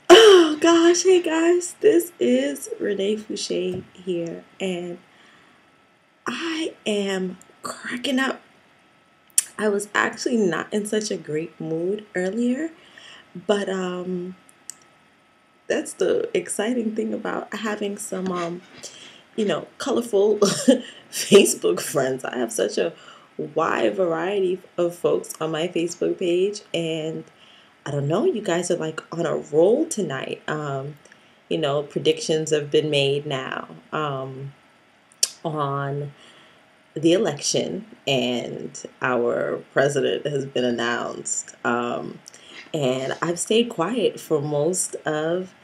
Oh gosh, hey guys, this is Renee Fouché here, and I am cracking up. I was actually not in such a great mood earlier, but that's the exciting thing about having some colorful Facebook friends. I have such a wide variety of folks on my Facebook page, and I don't know, you guys are like on a roll tonight. Predictions have been made now on the election, and our president has been announced. And I've stayed quiet for most of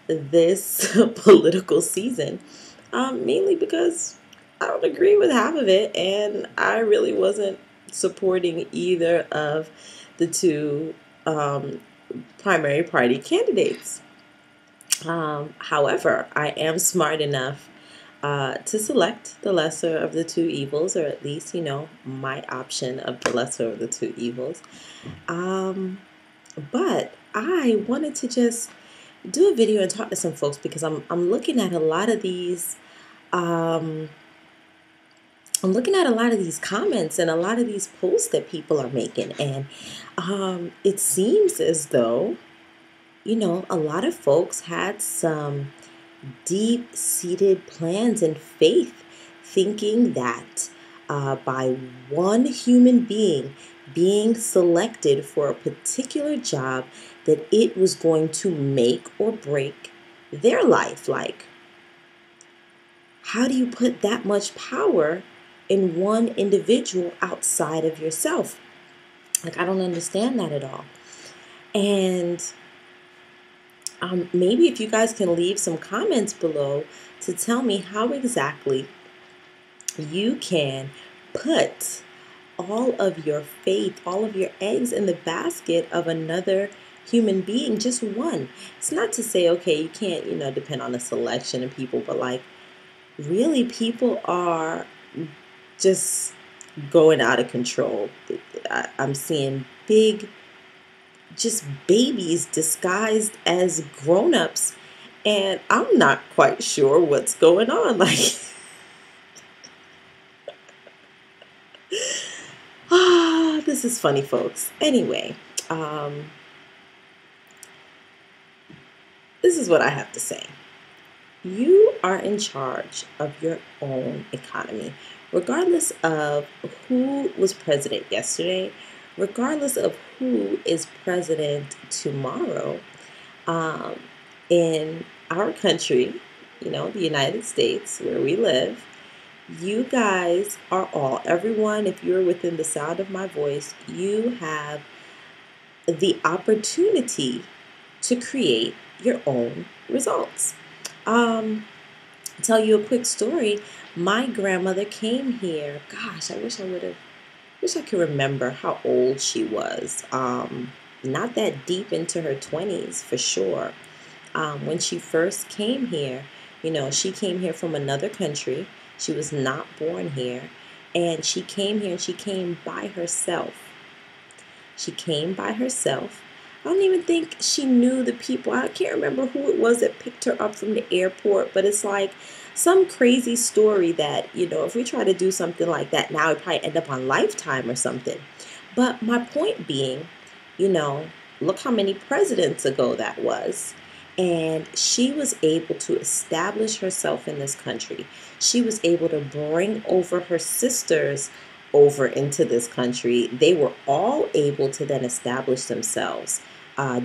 this political season, mainly because I don't agree with half of it, and I really wasn't supporting either of the two um, primary party candidates. However, I am smart enough to select the lesser of the two evils, or at least, my option of the lesser of the two evils. Um, but I wanted to just do a video and talk to some folks because I'm looking at a lot of these. Um, I'm looking at a lot of these comments and a lot of these posts that people are making, and it seems as though a lot of folks had some deep seated plans and faith, thinking that by one human being selected for a particular job, that it was going to make or break their life. Like, how do you put that much power in one individual outside of yourself? Like, I don't understand that at all. And maybe if you guys can leave some comments below to tell me how exactly you can put all of your faith, all of your eggs in the basket of another human being, just one. It's not to say, okay, you can't, depend on the selection of people, but like, really, people are just going out of control. I'm seeing big, just babies disguised as grown-ups, and I'm not quite sure what's going on. Like, this is funny, folks. Anyway, um, this is what I have to say. You are in charge of your own economy, regardless of who was president yesterday, regardless of who is president tomorrow. Um, in our country, the United States, where we live, you guys are all, everyone, if you're within the sound of my voice, you have the opportunity to create your own results. Um, tell you a quick story. My grandmother came here. Gosh, wish I could remember how old she was. Not that deep into her 20s for sure. When she first came here, she came here from another country. She was not born here. And she came here and she came by herself. She came by herself. I don't even think she knew the people. I can't remember who it was that picked her up from the airport, but it's like some crazy story that, if we try to do something like that now, it'd probably end up on Lifetime or something. But my point being, you know, look how many presidents ago that was. And she was able to establish herself in this country. She was able to bring over her sisters over into this country. They were all able to then establish themselves,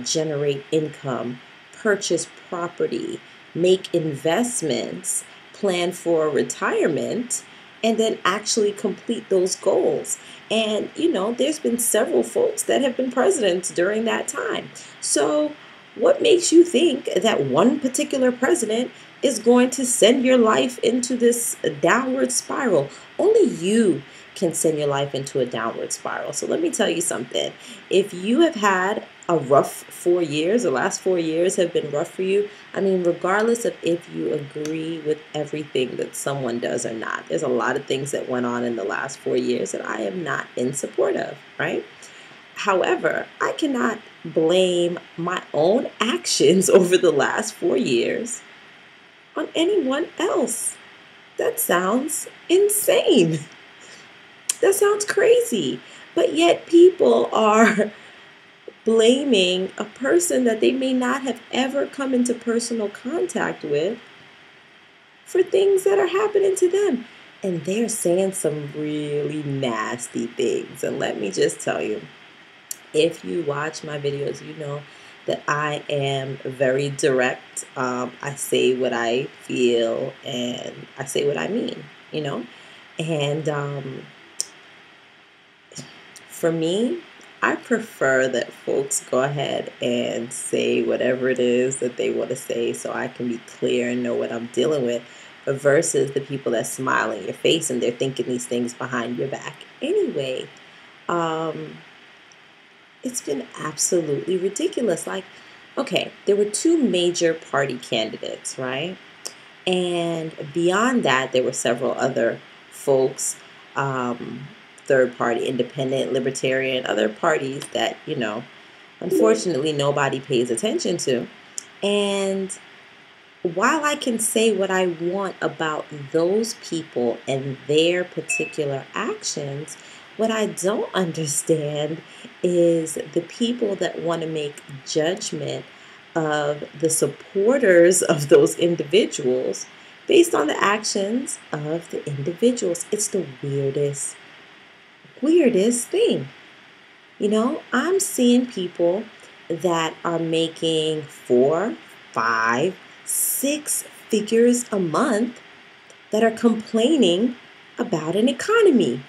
generate income, purchase property, make investments, plan for retirement, and then actually complete those goals. And, there's been several folks that have been presidents during that time. So, what makes you think that one particular president is going to send your life into this downward spiral? Only you can send your life into a downward spiral. So let me tell you something. If you have had a rough 4 years, the last 4 years have been rough for you, I mean, regardless of if you agree with everything that someone does or not, there's a lot of things that went on in the last 4 years that I am not in support of, right? However, I cannot blame my own actions over the last 4 years on anyone else. That sounds insane. That sounds crazy. But yet people are blaming a person that they may not have ever come into personal contact with for things that are happening to them. And they're saying some really nasty things. And let me just tell you, if you watch my videos, you know that I am very direct. I say what I feel and I say what I mean, you know? And for me, I prefer that folks go ahead and say whatever it is that they want to say so I can be clear and know what I'm dealing with versus the people that smile in your face and they're thinking these things behind your back anyway. Um, it's been absolutely ridiculous. Like, okay, there were two major party candidates, right? And beyond that, there were several other folks, um, third party, independent, libertarian, other parties that, unfortunately nobody pays attention to. And while I can say what I want about those people and their particular actions, what I don't understand is the people that want to make judgment of the supporters of those individuals based on the actions of the individuals. It's the weirdest thing. I'm seeing people that are making 4, 5, 6 figures a month that are complaining about an economy.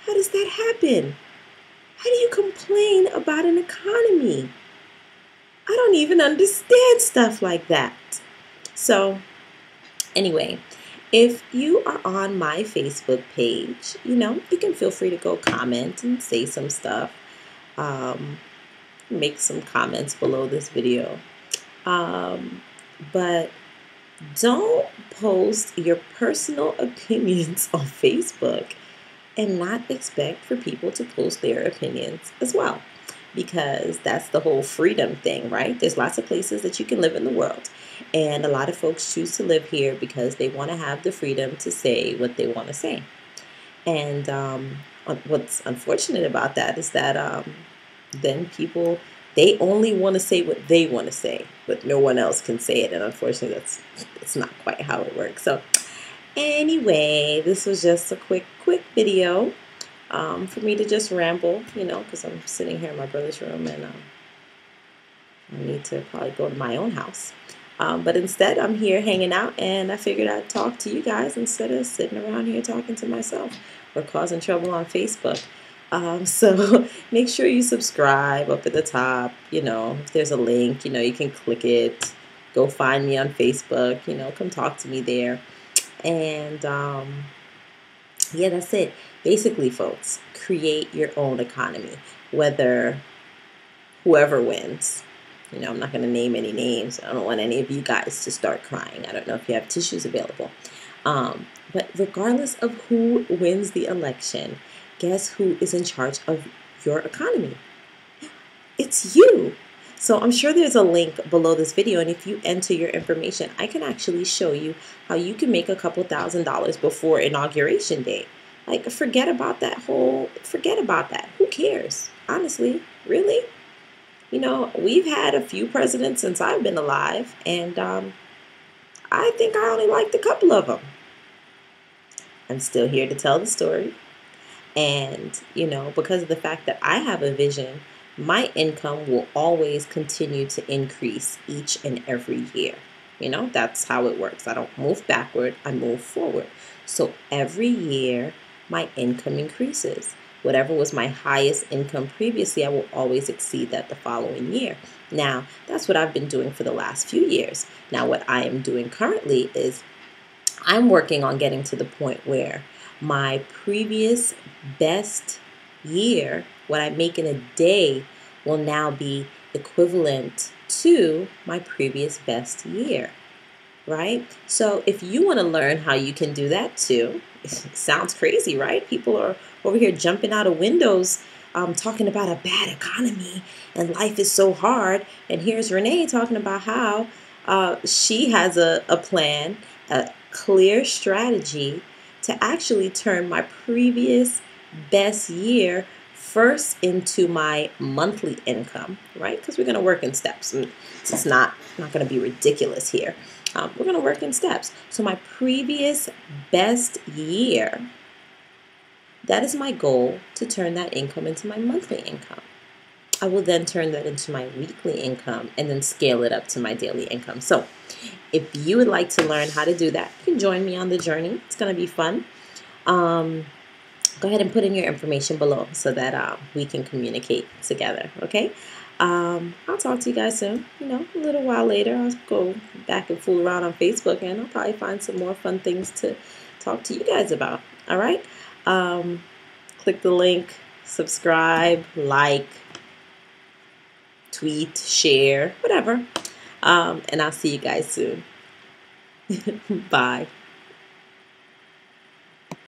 How does that happen? How do you complain about an economy? I don't even understand stuff like that. So, anyway, if you are on my Facebook page, you can feel free to go comment and say some stuff. Make some comments below this video. But don't post your personal opinions on Facebook and not expect for people to post their opinions as well. Because that's the whole freedom thing, right? There's lots of places that you can live in the world. And a lot of folks choose to live here because they want to have the freedom to say what they want to say. And what's unfortunate about that is that then people, they only want to say what they want to say, but no one else can say it. And unfortunately, that's not quite how it works. So anyway, this was just a quick video for me to just ramble, because I'm sitting here in my brother's room and I need to probably go to my own house. But instead, I'm here hanging out, and I figured I'd talk to you guys instead of sitting around here talking to myself or causing trouble on Facebook. So make sure you subscribe up at the top. If there's a link, you can click it. Go find me on Facebook. Come talk to me there. And yeah, that's it. Basically, folks, create your own economy, whether whoever wins. I'm not going to name any names. I don't want any of you guys to start crying. I don't know if you have tissues available. But regardless of who wins the election, guess who is in charge of your economy? It's you. So I'm sure there's a link below this video, and if you enter your information, I can actually show you how you can make a couple $1,000s before Inauguration Day. Like, forget about that. Who cares? Honestly, really? We've had a few presidents since I've been alive, and I think I only liked a couple of them. I'm still here to tell the story. And, because of the fact that I have a vision, my income will always continue to increase each and every year. That's how it works. I don't move backward, I move forward. So every year, my income increases. Whatever was my highest income previously, I will always exceed that the following year. Now, that's what I've been doing for the last few years. Now, what I am doing currently is I'm working on getting to the point where my previous best year, what I make in a day, will now be equivalent to my previous best year, right? So if you want to learn how you can do that too, it sounds crazy, right? People are over here jumping out of windows talking about a bad economy and life is so hard. And here's Renee talking about how she has a plan, a clear strategy to actually turn my previous best year first into my monthly income, right? Because we're going to work in steps. And it's not going to be ridiculous here. We're going to work in steps. So my previous best year, that is my goal, to turn that income into my monthly income. I will then turn that into my weekly income and then scale it up to my daily income. So if you would like to learn how to do that, you can join me on the journey. It's going to be fun. Go ahead and put in your information below so that we can communicate together, okay? I'll talk to you guys soon. A little while later, I'll go back and fool around on Facebook, and I'll probably find some more fun things to talk to you guys about, all right? Click the link, subscribe, like, tweet, share, whatever. And I'll see you guys soon. Bye.